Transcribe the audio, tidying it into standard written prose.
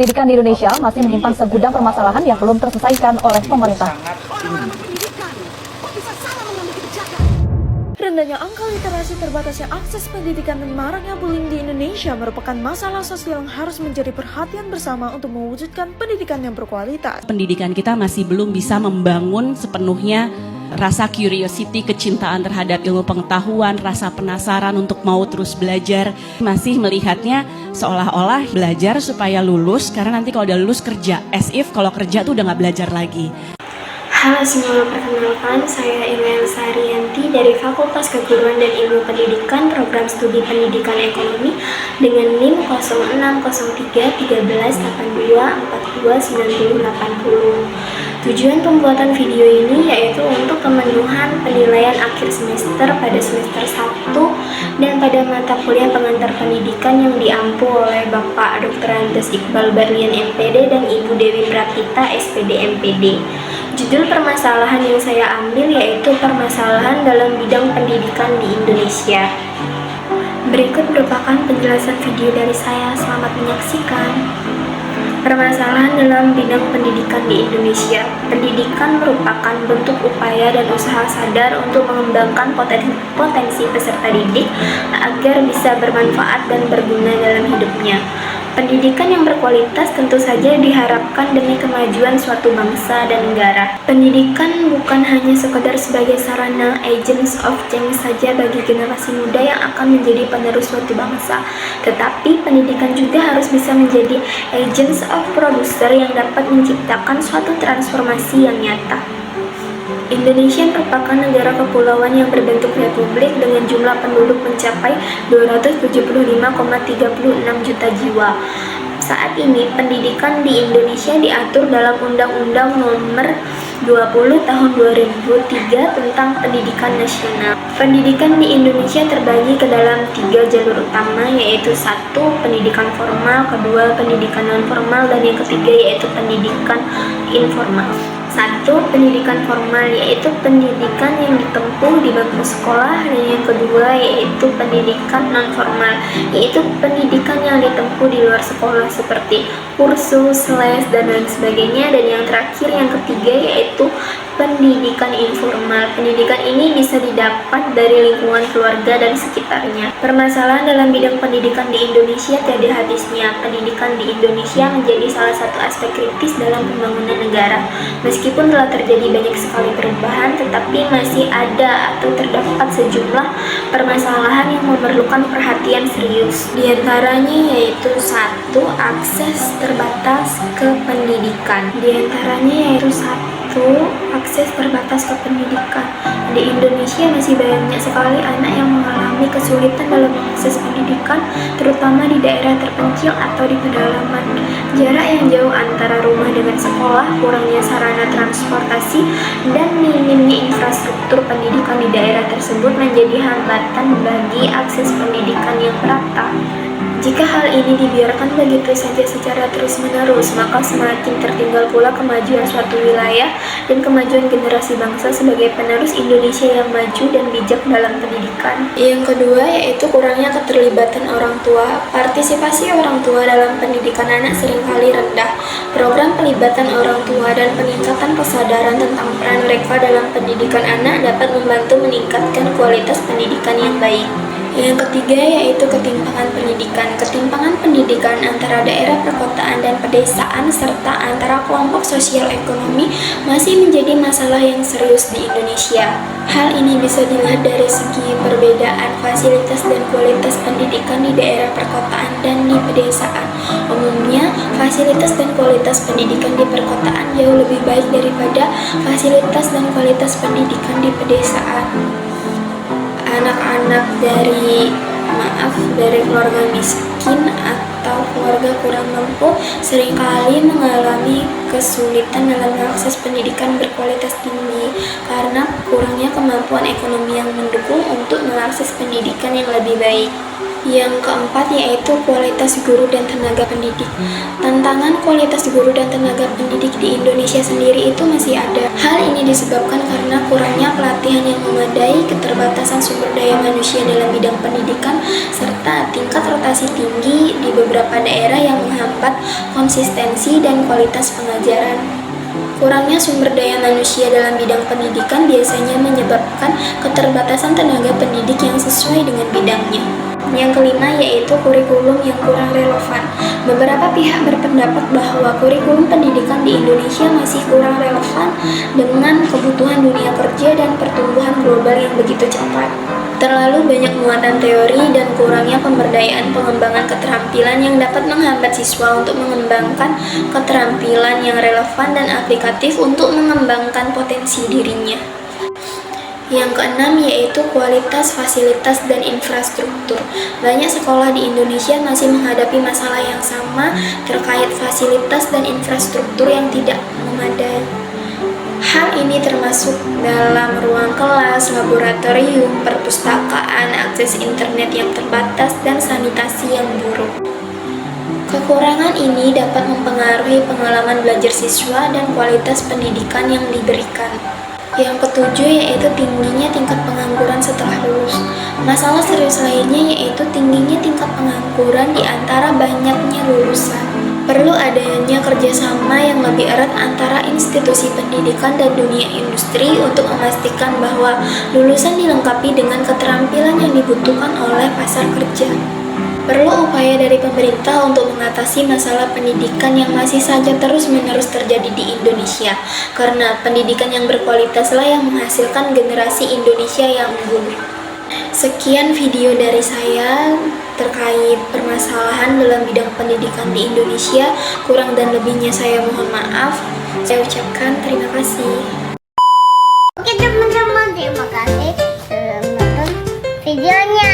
Pendidikan di Indonesia masih menyimpan segudang permasalahan yang belum terselesaikan oleh pemerintah. Rendahnya angka literasi, terbatasnya akses pendidikan, dan maraknya bullying di Indonesia merupakan masalah sosial yang harus menjadi perhatian bersama untuk mewujudkan pendidikan yang berkualitas. Pendidikan kita masih belum bisa membangun sepenuhnya rasa curiosity, kecintaan terhadap ilmu pengetahuan, rasa penasaran untuk mau terus belajar. Masih melihatnya seolah-olah belajar supaya lulus, karena nanti kalau udah lulus kerja, as if kalau kerja tuh udah gak belajar lagi. Halo semua, perkenalkan saya Imelda Sarianti dari Fakultas Keguruan dan Ilmu Pendidikan Program Studi Pendidikan Ekonomi dengan NIM 06131382429080. Tujuan pembuatan video ini yaitu untuk pemenuhan penilaian akhir semester pada semester 1 dan pada mata kuliah pengantar pendidikan yang diampu oleh Bapak Dr. Andes Iqbal Barlian MPD dan Ibu Dewi Pratita SPD MPD. Judul permasalahan yang saya ambil yaitu permasalahan dalam bidang pendidikan di Indonesia. Berikut merupakan penjelasan video dari saya, selamat menyaksikan. Permasalahan dalam bidang pendidikan di Indonesia. Pendidikan merupakan bentuk upaya dan usaha sadar untuk mengembangkan potensi peserta didik agar bisa bermanfaat dan berguna dalam hidupnya. Pendidikan yang berkualitas tentu saja diharapkan demi kemajuan suatu bangsa dan negara. Pendidikan bukan hanya sekedar sebagai sarana agents of change saja bagi generasi muda yang akan menjadi penerus suatu bangsa, tetapi pendidikan juga harus bisa menjadi agents of producer yang dapat menciptakan suatu transformasi yang nyata. Indonesia merupakan negara kepulauan yang berbentuk republik dengan jumlah penduduk mencapai 275,36 juta jiwa. Saat ini, pendidikan di Indonesia diatur dalam Undang-Undang Nomor 20 Tahun 2003 tentang Pendidikan Nasional. Pendidikan di Indonesia terbagi ke dalam 3 jalur utama, yaitu 1. Pendidikan formal, 2. Pendidikan non-formal, dan yang ketiga yaitu pendidikan informal. 1. Pendidikan formal yaitu pendidikan yang ditempuh di bangku sekolah, dan yang kedua yaitu pendidikan non-formal yaitu pendidikan yang ditempuh di luar sekolah seperti kursus, les, dan lain sebagainya, dan yang terakhir yang ketiga yaitu pendidikan informal. Pendidikan ini bisa didapat dari lingkungan keluarga dan sekitarnya. Permasalahan dalam bidang pendidikan di Indonesia tiada habisnya. Pendidikan di Indonesia menjadi salah satu aspek kritis dalam pembangunan negara. Meskipun telah terjadi banyak sekali perubahan, tetapi masih ada atau terdapat sejumlah permasalahan yang memerlukan perhatian serius. Di antaranya yaitu 1. Akses terbatas ke pendidikan. Di antaranya yaitu 1. Akses terbatas ke pendidikan. Di Indonesia masih banyak sekali anak yang mengalami kesulitan dalam akses pendidikan, terutama di daerah terpencil atau di pedalaman. Jarak yang jauh antara rumah dengan sekolah, kurangnya sarana transportasi, dan minimnya infrastruktur pendidikan di daerah tersebut menjadi hambatan bagi akses pendidikan yang merata. Jika hal ini dibiarkan begitu saja secara terus-menerus, maka semakin tertinggal pula kemajuan suatu wilayah dan kemajuan generasi bangsa sebagai penerus Indonesia yang maju dan bijak dalam pendidikan. Yang kedua yaitu kurangnya keterlibatan orang tua. Partisipasi orang tua dalam pendidikan anak seringkali rendah. Program pelibatan orang tua dan peningkatan kesadaran tentang peran mereka dalam pendidikan anak dapat membantu meningkatkan kualitas pendidikan yang baik. Yang ketiga yaitu ketimpangan pendidikan. Ketimpangan pendidikan antara daerah perkotaan dan pedesaan serta antara kelompok sosial ekonomi masih menjadi masalah yang serius di Indonesia. Hal ini bisa dilihat dari segi perbedaan fasilitas dan kualitas pendidikan di daerah perkotaan dan di pedesaan. Umumnya, fasilitas dan kualitas pendidikan di perkotaan jauh lebih baik daripada fasilitas dan kualitas pendidikan di pedesaan. Anak-anak dari keluarga miskin atau keluarga kurang mampu seringkali mengalami kesulitan dalam mengakses pendidikan berkualitas tinggi karena kurangnya kemampuan ekonomi yang mendukung untuk mengakses pendidikan yang lebih baik. Yang keempat yaitu kualitas guru dan tenaga pendidik. Tantangan kualitas guru dan tenaga pendidik di Indonesia sendiri itu masih ada. Hal ini disebabkan karena kurangnya pelatihan yang memadai, keterbatasan sumber daya manusia dalam bidang pendidikan, serta tingkat rotasi tinggi di beberapa daerah yang menghambat konsistensi dan kualitas pengajaran. Kurangnya sumber daya manusia dalam bidang pendidikan biasanya menyebabkan keterbatasan tenaga pendidik yang sesuai dengan bidangnya. Yang kelima yaitu kurikulum yang kurang relevan. Beberapa pihak berpendapat bahwa kurikulum pendidikan di Indonesia masih kurang relevan dengan kebutuhan dunia kerja dan pertumbuhan global yang begitu cepat. Terlalu banyak muatan teori dan kurangnya pemberdayaan pengembangan keterampilan yang dapat menghambat siswa untuk mengembangkan keterampilan yang relevan dan aplikatif untuk mengembangkan potensi dirinya. Yang keenam yaitu kualitas fasilitas dan infrastruktur. Banyak sekolah di Indonesia masih menghadapi masalah yang sama terkait fasilitas dan infrastruktur yang tidak memadai. Hal ini termasuk dalam ruang kelas, laboratorium, perpustakaan, akses internet yang terbatas, dan sanitasi yang buruk. Kekurangan ini dapat mempengaruhi pengalaman belajar siswa dan kualitas pendidikan yang diberikan. Yang ketujuh yaitu tingginya tingkat pengangguran setelah lulus. Masalah serius lainnya yaitu tingginya tingkat pengangguran di antara banyaknya lulusan. Perlu adanya kerjasama yang lebih erat antara institusi pendidikan dan dunia industri untuk memastikan bahwa lulusan dilengkapi dengan keterampilan yang dibutuhkan oleh pasar kerja. Perlu upaya dari pemerintah untuk mengatasi masalah pendidikan yang masih saja terus-menerus terjadi di Indonesia, karena pendidikan yang berkualitaslah yang menghasilkan generasi Indonesia yang unggul. Sekian video dari saya terkait permasalahan dalam bidang pendidikan di Indonesia. Kurang dan lebihnya saya mohon maaf. Saya ucapkan terima kasih. Oke teman-teman, terima kasih sudah menonton videonya.